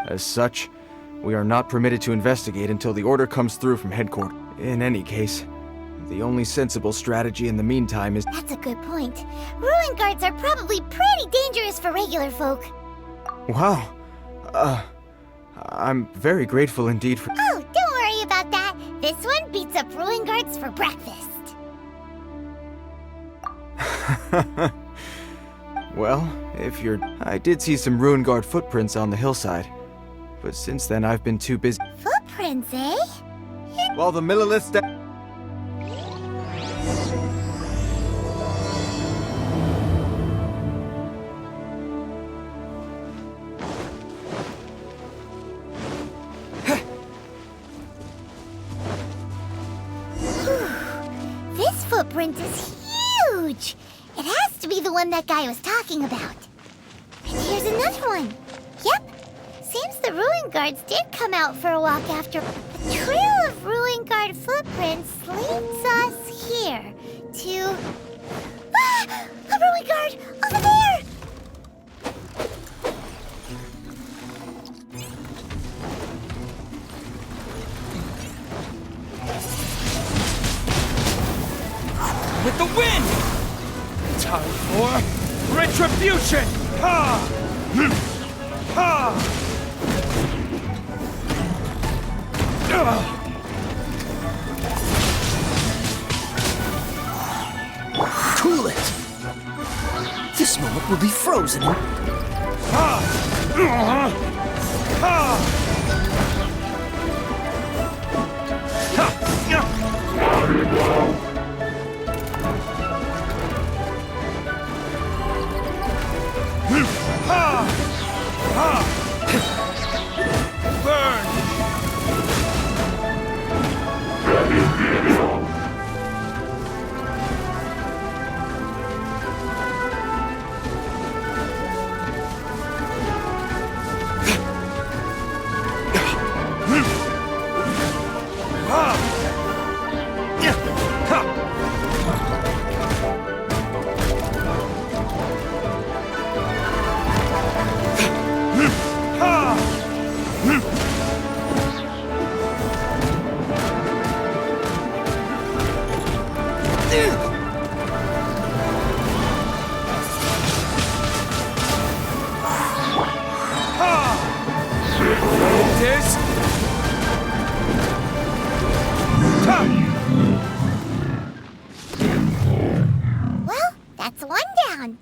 As such, we are not permitted to investigate until the order comes through from headquarters. In any case, the only sensible strategy in the meantime is— That's a good point. Ruin guards are probably pretty dangerous for regular folk. Wow. I'm very grateful indeed for— Oh, don't worry about that. This one beats up ruin guards for breakfast. Well, if you're— I did see some ruin guard footprints on the hillside, but since then I've been too busy— Footprints, eh? While the millilist— This footprint is huge! It has to be the one that guy was talking about. And here's another one. Yep. Seems the ruin guards did come out for a walk after. The trail of ruin guard footprints leads us here to... Ah! A ruin guard! Over there! With the wind! Time for retribution! Ha! Ha! Cool it! This moment will be frozen in... Ha! Ha! Burn! Well, that's one down.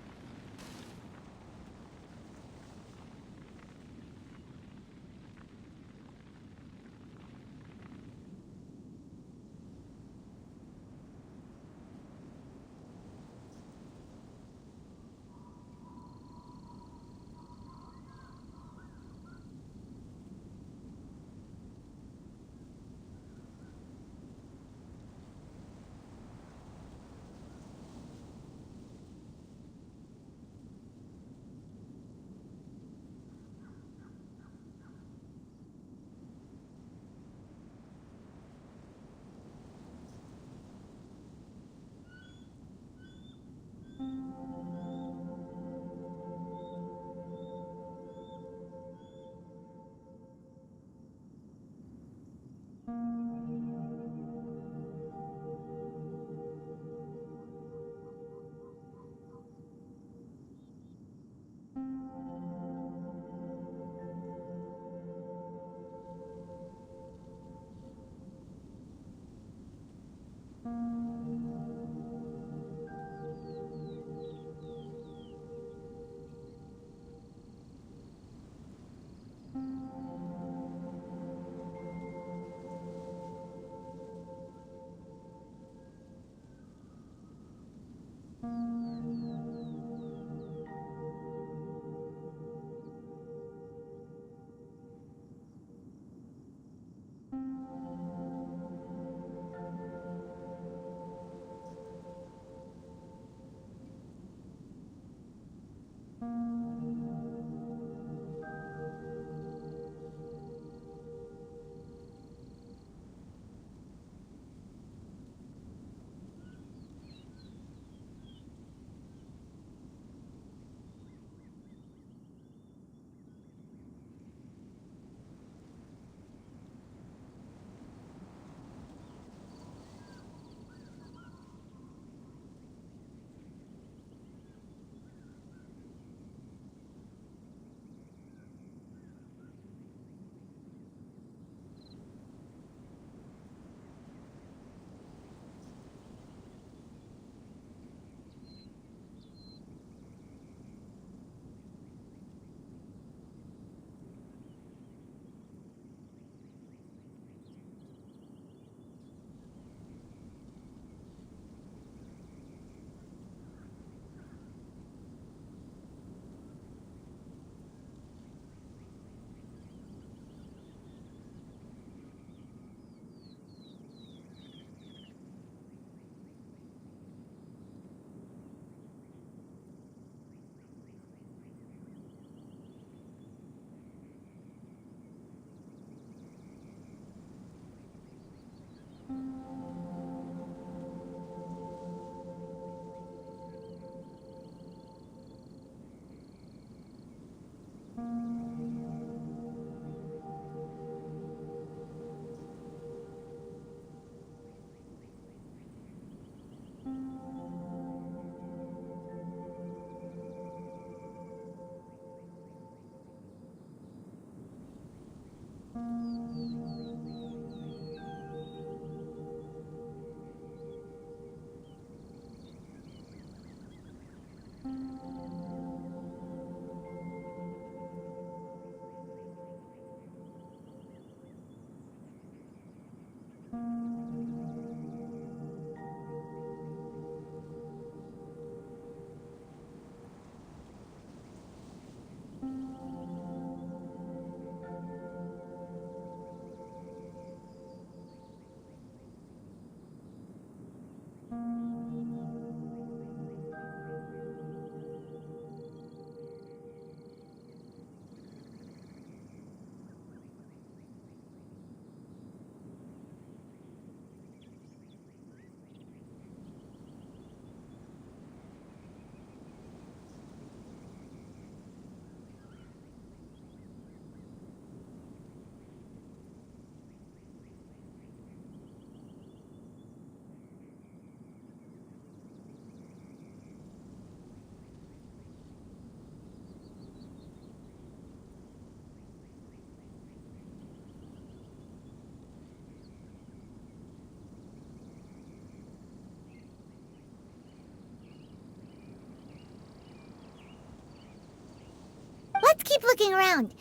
Let's keep looking around.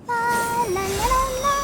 La la la la la.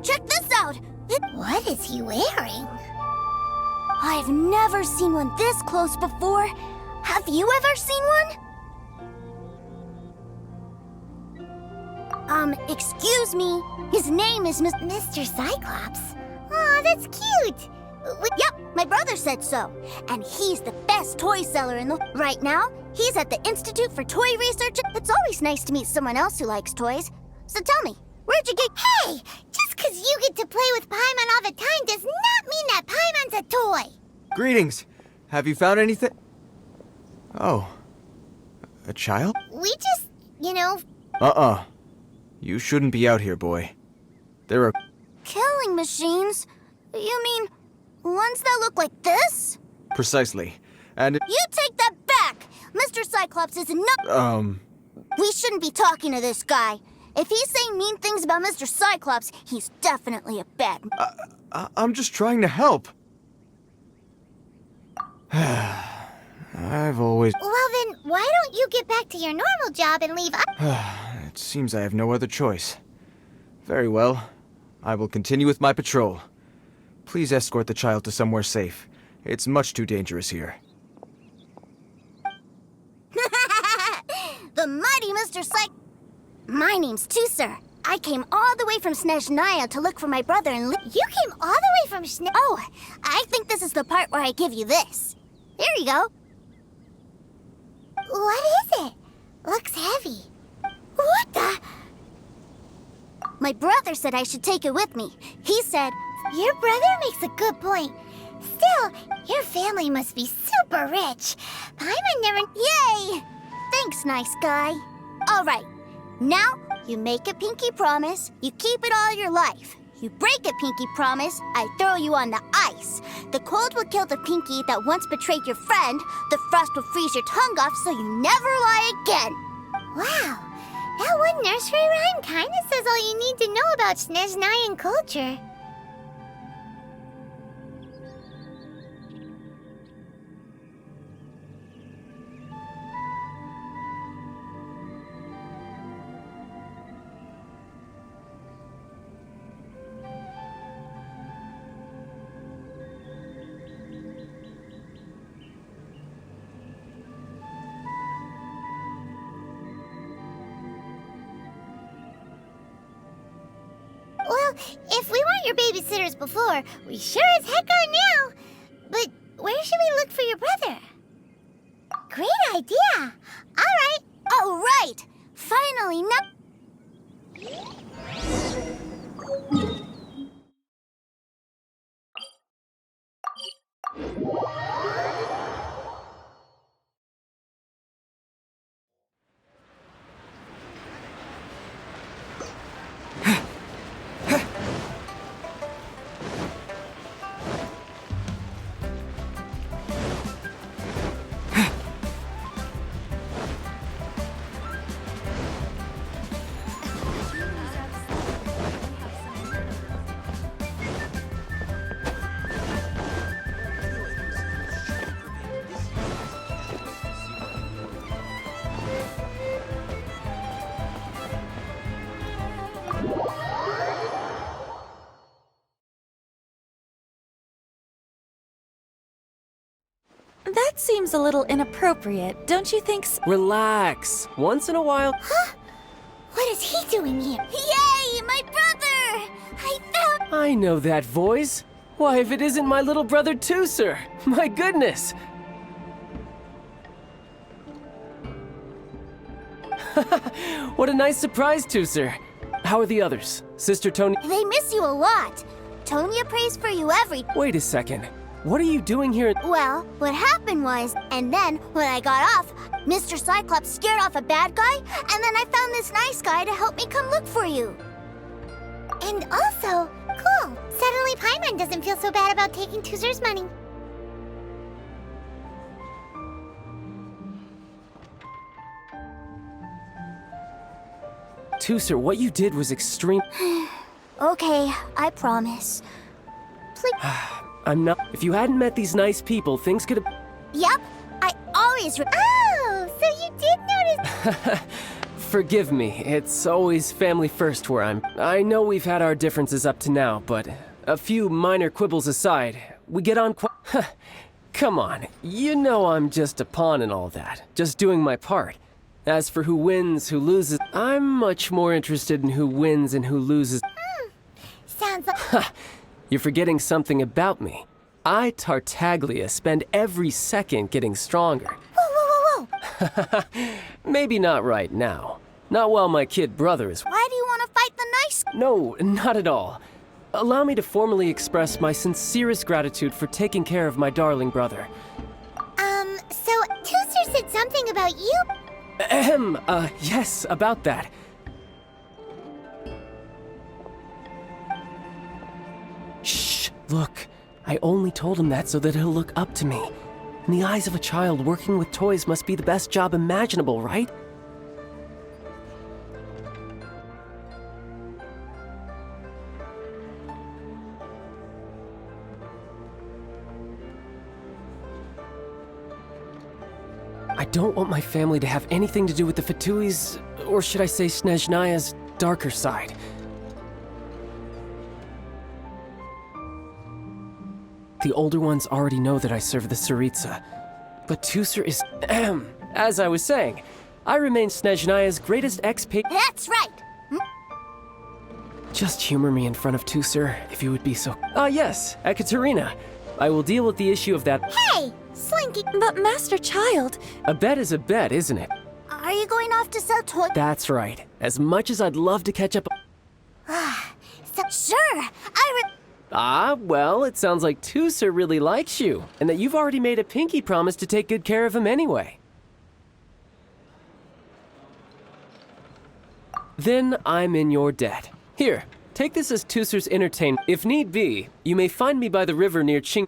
Check this out! What is he wearing? I've never seen one this close before. Have you ever seen one? Excuse me. His name is Mr. Cyclops. Aw, that's cute. Yep, my brother said so. And he's the best toy seller in the... Right now, he's at the Institute for Toy Research. It's always nice to meet someone else who likes toys. So tell me, where'd you get... Hey, just 'cause you get to play with Paimon all the time does not mean that Paimon's a toy. Greetings. Have you found anything? Oh. A child? We just, You shouldn't be out here, boy. There are... Killing machines? You mean ones that look like this? Precisely. And... You take that back! Mr. Cyclops is not... We shouldn't be talking to this guy. If he's saying mean things about Mr. Cyclops, he's definitely a bad... I'm just trying to help. I've always... Well then, why don't you get back to your normal job and leave us? It seems I have no other choice. Very well. I will continue with my patrol. Please escort the child to somewhere safe. It's much too dangerous here. The mighty Mr. My name's Sir. I came all the way from Snezhnaya to look for my brother and... You came all the way from Oh, I think this is the part where I give you this. There you go. What is it? Looks heavy. What the? My brother said I should take it with me. He said... Your brother makes a good point. Still, your family must be super rich. Paimon never... Yay! Thanks, nice guy. All right. Now, you make a pinky promise, you keep it all your life. You break a pinky promise, I throw you on the ice. The cold will kill the pinky that once betrayed your friend. The frost will freeze your tongue off so you never lie again. Wow, that one nursery rhyme kinda says all you need to know about Snezhnayan culture. Well, if we weren't your babysitters before, we sure as heck are now. But where should we look for your brother? Great idea. All right. Finally, now. That seems a little inappropriate, don't you think so? Relax. Once in a while. What is he doing here? Yay, my brother! I found. I know that voice. Why, if it isn't my little brother Tooser. My goodness. What a nice surprise, Tooser. How are the others? Sister Tony? They miss you a lot. Tonya prays for you every. Wait a second. What are you doing here? Well, what happened was, and then when I got off, Mr. Cyclops scared off a bad guy, and then I found this nice guy to help me come look for you. And also, cool. Suddenly Paimon doesn't feel so bad about taking Toozer's money. Tooser, what you did was extreme. Okay, I promise. Please. I'm not. If you hadn't met these nice people, things could have. Yep, I always. Oh, so you did notice. Forgive me, it's always family first where I'm. I know we've had our differences up to now, but a few minor quibbles aside, we get on quite. Come on, you know I'm just a pawn and all that, just doing my part. As for who wins, who loses, I'm much more interested in who wins and who loses. Sounds like... You're forgetting something about me. I, Tartaglia, spend every second getting stronger. Whoa, whoa, whoa, whoa. Maybe not right now. Not while my kid brother is. Why do you want to fight the nice? No, not at all. Allow me to formally express my sincerest gratitude for taking care of my darling brother. So Tooser said something about you? Yes, about that. Shh, look. I only told him that so that he'll look up to me. In the eyes of a child, working with toys must be the best job imaginable, right? I don't want my family to have anything to do with the Fatui's, or should I say Snezhnaya's, darker side. The older ones already know that I serve the Tsaritsa. But Tooser is... As I was saying, I remain Snezhnaya's greatest ex-pig... That's right. Just humor me in front of Tooser, if you would be so... Yes, Ekaterina. I will deal with the issue of that... Hey, Slinky. But Master Child... A bet is a bet, isn't it? Are you going off to sell toys? That's right. As much as I'd love to catch up... Sure, well, it sounds like Tooser really likes you, and that you've already made a pinky promise to take good care of him anyway. then I'm in your debt. Here, take this as Tooser's entertainment. If need be, you may find me by the river near Ching.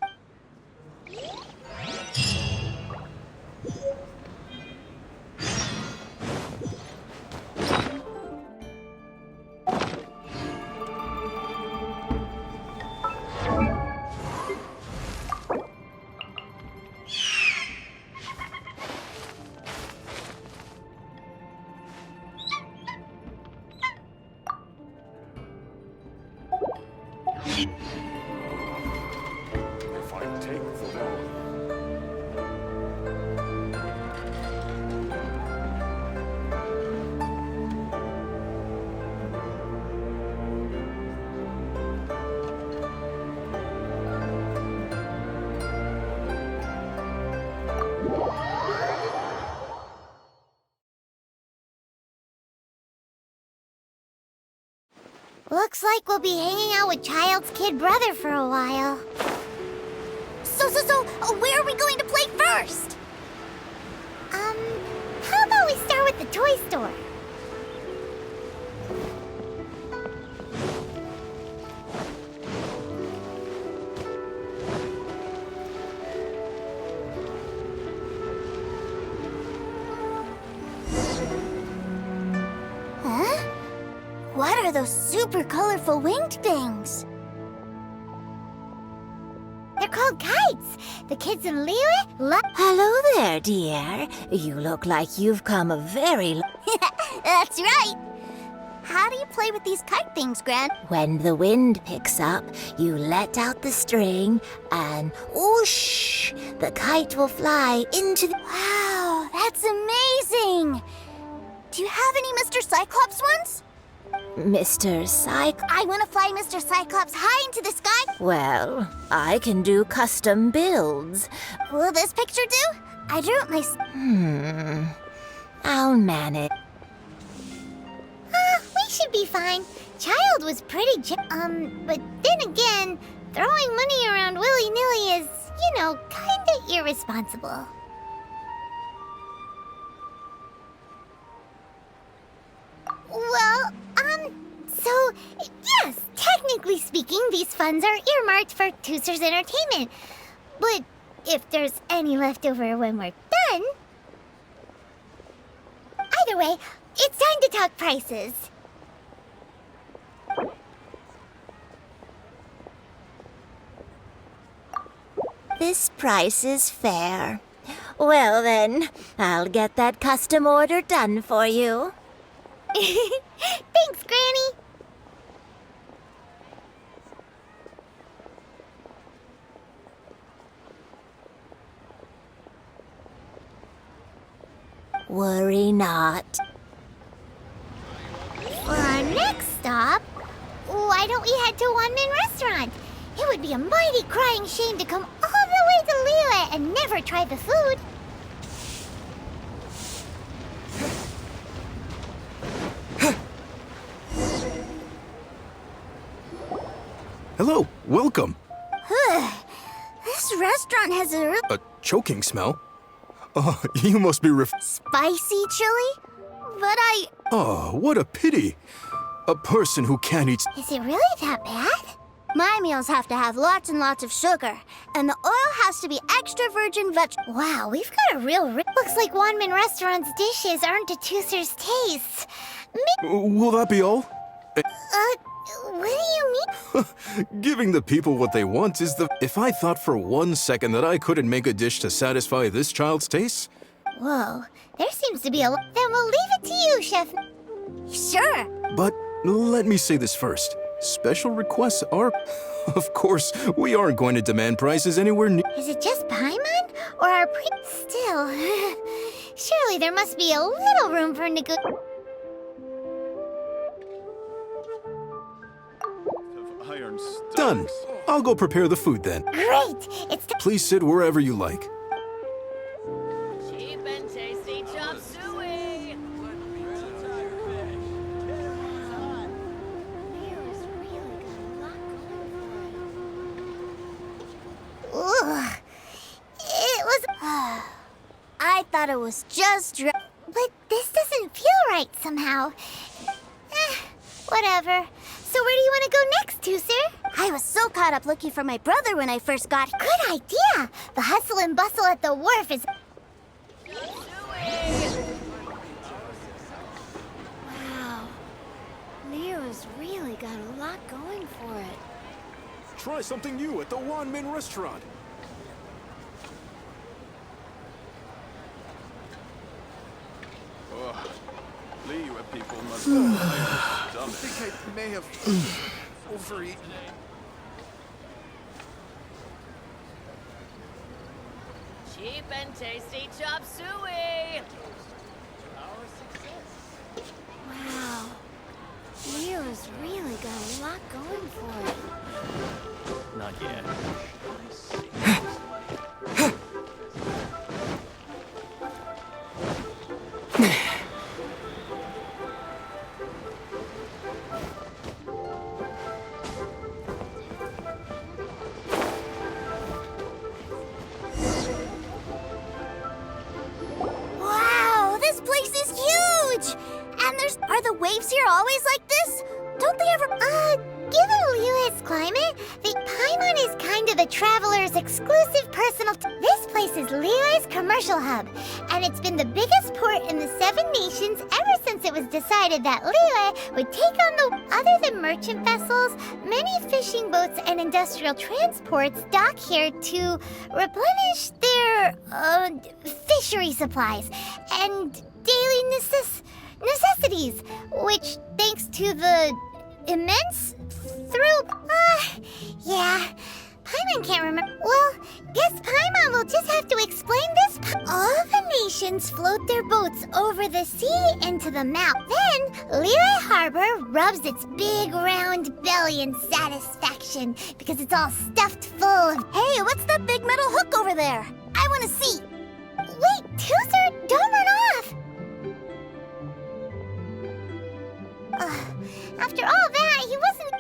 If I take the road. Looks like we'll be hanging out with Child's kid brother for a while. So, where are we going to play first? How about we start with the toy store? Huh? What are those super colorful winged things? They're called kites. The kids in Liyue love. Hello there, dear. You look like you've come a very That's right. How do you play with these kite things, Gran? When the wind picks up, you let out the string and whoosh, the kite will fly into the... Wow, that's amazing! Do you have any Mr. Cyclops ones? Mr. I want to fly Mr. Cyclops high into the sky. Well, I can do custom builds. Will this picture do? I drew it myself. I'll manage. We should be fine. Child was pretty but then again, throwing money around willy-nilly is, kinda irresponsible. Well, so, yes, technically speaking, these funds are earmarked for Tooser's entertainment. But if there's any left over when we're done... Either way, it's time to talk prices. This price is fair. Well then, I'll get that custom order done for you. Thanks, Granny. Worry not. For our next stop, why don't we head to One-Man Restaurant? It would be a mighty crying shame to come all the way to Liyue and never try the food. Hello, welcome. This restaurant has a A choking smell? Oh, you must be spicy chili, but Oh, what a pity. A person who can't eat... Is it really that bad? my meals have to have lots and lots of sugar, and the oil has to be extra virgin veg. Wow, we've got a real... Looks like One-Man Restaurant's dishes aren't to Tooser's taste. Will that be all? What do you mean? Giving the people what they want is the... If I thought for 1 second that I couldn't make a dish to satisfy this child's taste... Whoa, there seems to be a... Then we'll leave it to you, Chef. Sure. But let me say this first. Special requests are... Of course, we aren't going to demand prices anywhere near... Is it just Paimon? Or our Still... Surely there must be a little room for Done. I'll go prepare the food then. Great! It's Please sit wherever you like. Cheap and tasty chop suey! Ugh. It was... I thought it was just But this doesn't feel right somehow. Whatever. So where do you want to go next, Tooser? I was so caught up looking for my brother when I first got here. Good idea. The hustle and bustle at the wharf is... Wow. Leo's really got a lot going for it. Try something new at the Wan Min restaurant. Ugh. Liyue people must have I think I may have overeaten. Cheap and tasty chop suey. Wow. Leo's really got a lot going for it. Not yet. Wow, this place is huge! And are the waves here always like this? Don't they ever... Given Liyue's climate, the Paimon is kind of the traveler's exclusive personal... This place is Liyue's commercial hub, and it's been the biggest port in the Seven Nations ever since it was decided that Liyue would take on the... Other than merchant vessels, many fishing boats and industrial transports dock here to replenish their, fishery supplies and daily necessities, which, thanks to the immense yeah. Paimon can't remember. Well, guess Paimon will just have to explain this. All the nations float their boats over the sea into the mouth. Then, Liyue Harbor rubs its big round belly in satisfaction because it's all stuffed full of... Hey, what's that big metal hook over there? I want to see. Wait, Tooser, don't run off! After all that, he wasn't...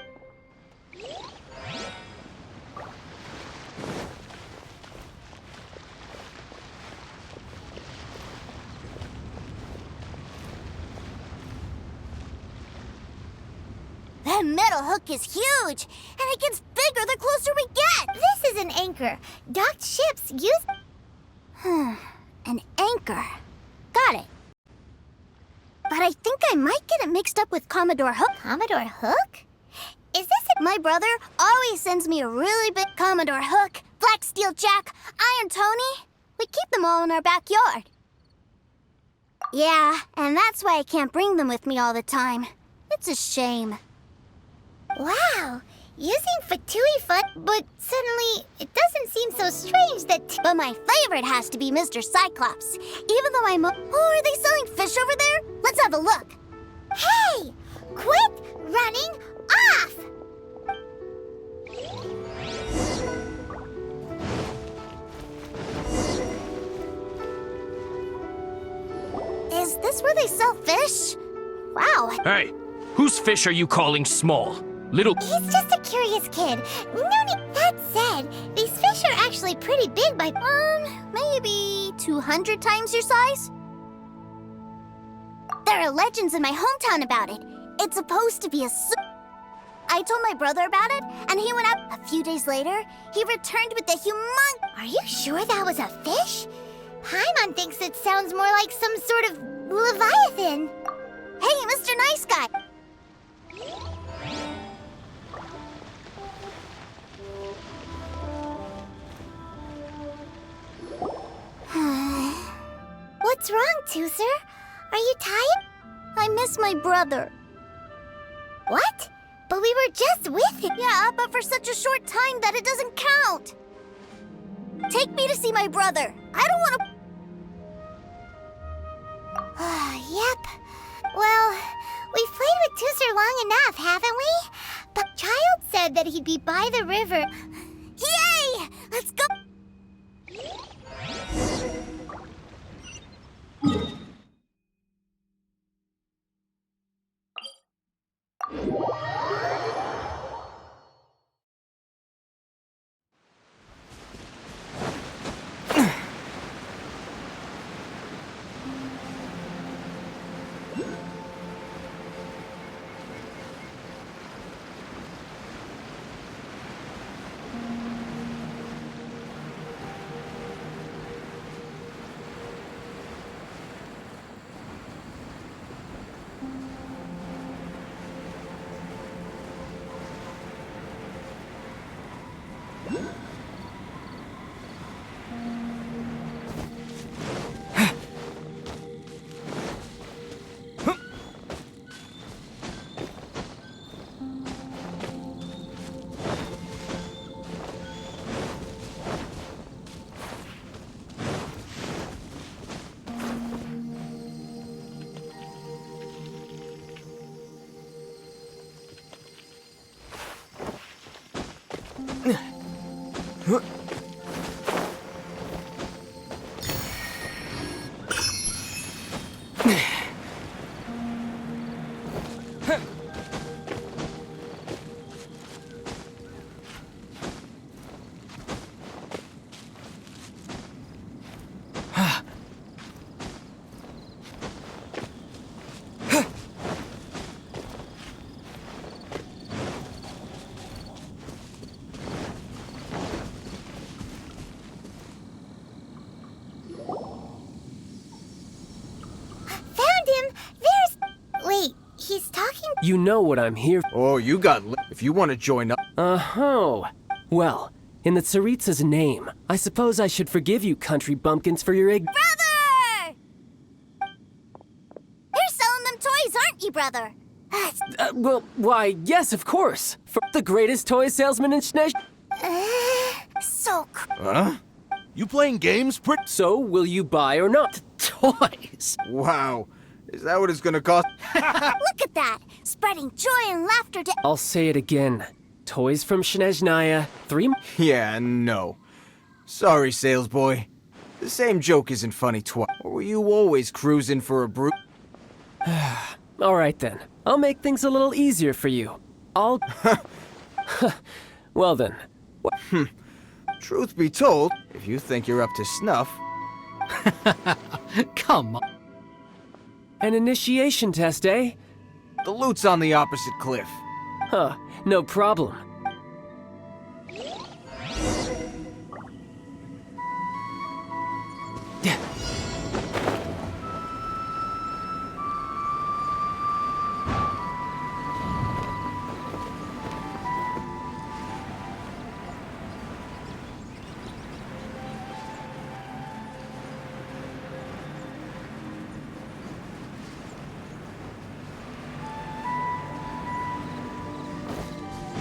That metal hook is huge, and it gets bigger the closer we get. This is an anchor. Docked ships use... An anchor. Got it. But I think I might get it mixed up with Commodore Hook. Commodore Hook? Is this My brother always sends me a really big Commodore Hook, Black Steel Jack, Iron Tony. We keep them all in our backyard. Yeah, and that's why I can't bring them with me all the time. It's a shame. Wow! Using Fatui fun, but suddenly it doesn't seem so strange that... But my favorite has to be Mr. Cyclops. Even though I'm... Oh, are they selling fish over there? Let's have a look. Hey! Quit running off! Is this where they sell fish? Wow. Hey, whose fish are you calling small? Little... He's just a curious kid. No need... That said, these fish are actually pretty big by... Maybe 200 times your size? There are legends in my hometown about it. It's supposed to be a... I told my brother about it, and he went out. A few days later, he returned with a humongous... Are you sure that was a fish? Paimon thinks it sounds more like some sort of leviathan. Hey, Mr. Nice Guy! What's wrong, Tooser? Are you tired? I miss my brother. What? But we were just with him. Yeah, but for such a short time that it doesn't count. Take me to see my brother. I don't want to... Yep. Well, we've played with Tooser long enough, haven't we? But Child said that he'd be by the river. Yay! Let's go... He's talking. You know what I'm here Oh, you got if you want to join up. Uh-huh. Well, in the Tsaritsa's name, I suppose I should forgive you country bumpkins for your Brother! You're selling them toys, aren't you, brother? well, why, yes, of course. For the greatest toy salesman in Schnez. So cool. Huh? You playing games, So, will you buy or not? toys? Wow. Is that what it's gonna cost? Look at that! Spreading joy and laughter to... I'll say it again. Toys from Sneznaya, 3... Yeah, no. Sorry, sales boy. The same joke isn't funny twice. Or were you always cruising for a brew? All right, then. I'll make things a little easier for you. I'll... Well, then. Truth be told, if you think you're up to snuff... Come on. An initiation test, eh? The loot's on the opposite cliff. Huh, no problem.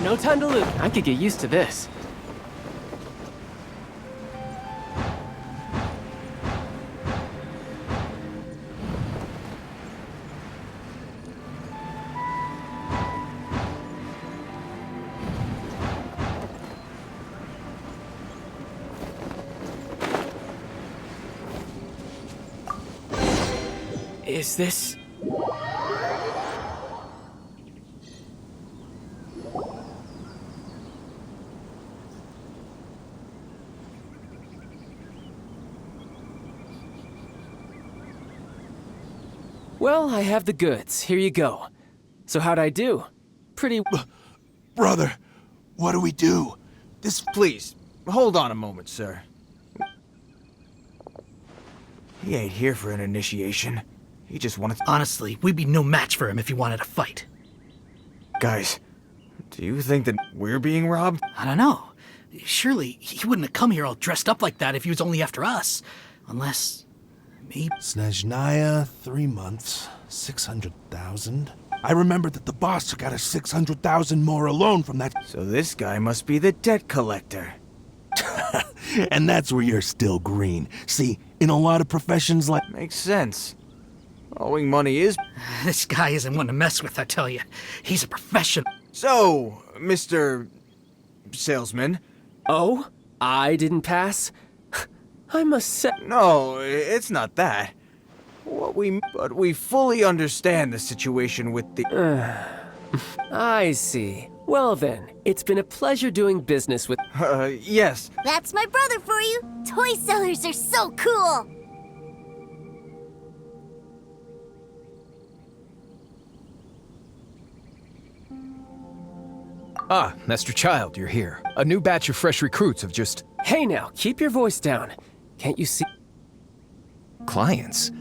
No time to lose. I could get used to this. Is this... Well, I have the goods. Here you go. So how'd I do? Pretty... Brother, what do we do? Please, hold on a moment, sir. He ain't here for an initiation. He just wanted to... Honestly, we'd be no match for him if he wanted to fight. Guys, do you think that we're being robbed? I don't know. Surely, he wouldn't have come here all dressed up like that if he was only after us. Unless... maybe... Sneznaya, 3 months, 600,000. I remember that the boss took out a 600,000 more alone from that... So this guy must be the debt collector. And that's where you're still green. See, in a lot of professions like... Makes sense. Owing money is... This guy isn't one to mess with, I tell you. He's a professional. So, Mr. Salesman... Oh? I didn't pass? I must say... No, it's not that. But we fully understand the situation with the... I see. Well then, it's been a pleasure doing business with... yes. That's my brother for you. Toy sellers are so cool. Ah, Master Child, you're here. A new batch of fresh recruits have just... Hey now, keep your voice down. Can't you see... Clients?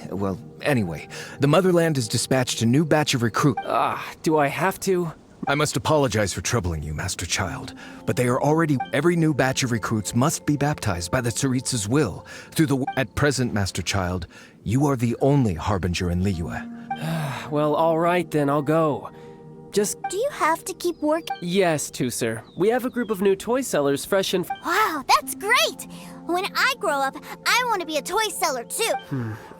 Well, anyway, the Motherland has dispatched a new batch of recruits. Do I have to? I must apologize for troubling you, Master Child, but they are already... Every new batch of recruits must be baptized by the Tsaritsa's will. At present, Master Child, you are the only harbinger in Liyue. Well, all right then, I'll go. Just... Do you have to keep working? Yes, Tusser. We have a group of new toy sellers fresh and... Wow, that's great! When I grow up, I want to be a toy seller too.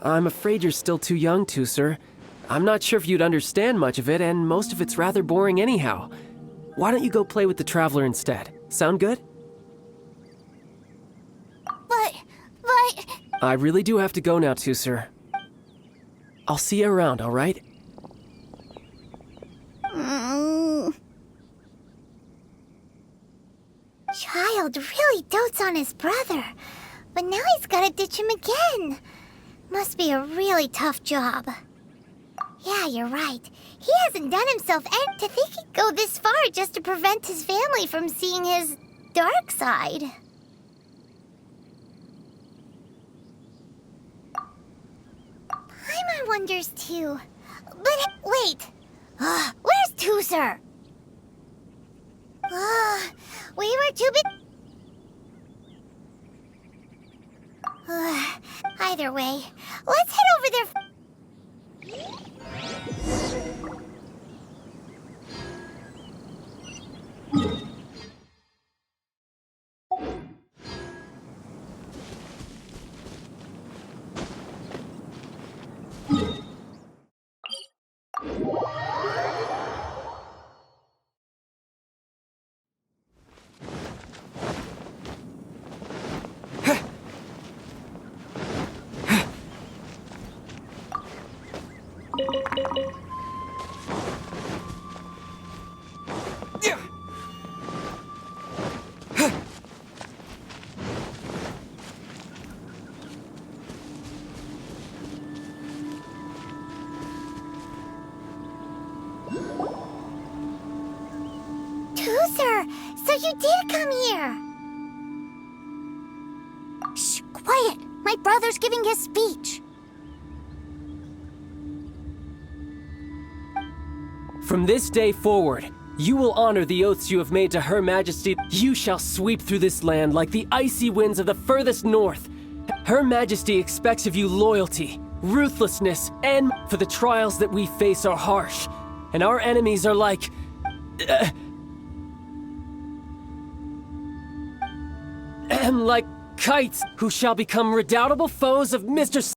I'm afraid you're still too young, Tusser. I'm not sure if you'd understand much of it, and most of it's rather boring anyhow. Why don't you go play with the Traveler instead? Sound good? But... I really do have to go now, Tusser. I'll see you around, all right? Child really dotes on his brother, but now he's gotta ditch him again. Must be a really tough job. Yeah, you're right. He hasn't done himself and to think he'd go this far just to prevent his family from seeing his dark side. Paimon wonders too. But wait! Where's Tusser? We were too either way, let's head over there. Tusser, so you did come here. Shh, quiet. My brother's giving his speech. From this day forward, you will honor the oaths you have made to Her Majesty. You shall sweep through this land like the icy winds of the furthest north. Her Majesty expects of you loyalty, ruthlessness, and for the trials that we face are harsh, and our enemies are like... like kites who shall become redoubtable foes of Mr.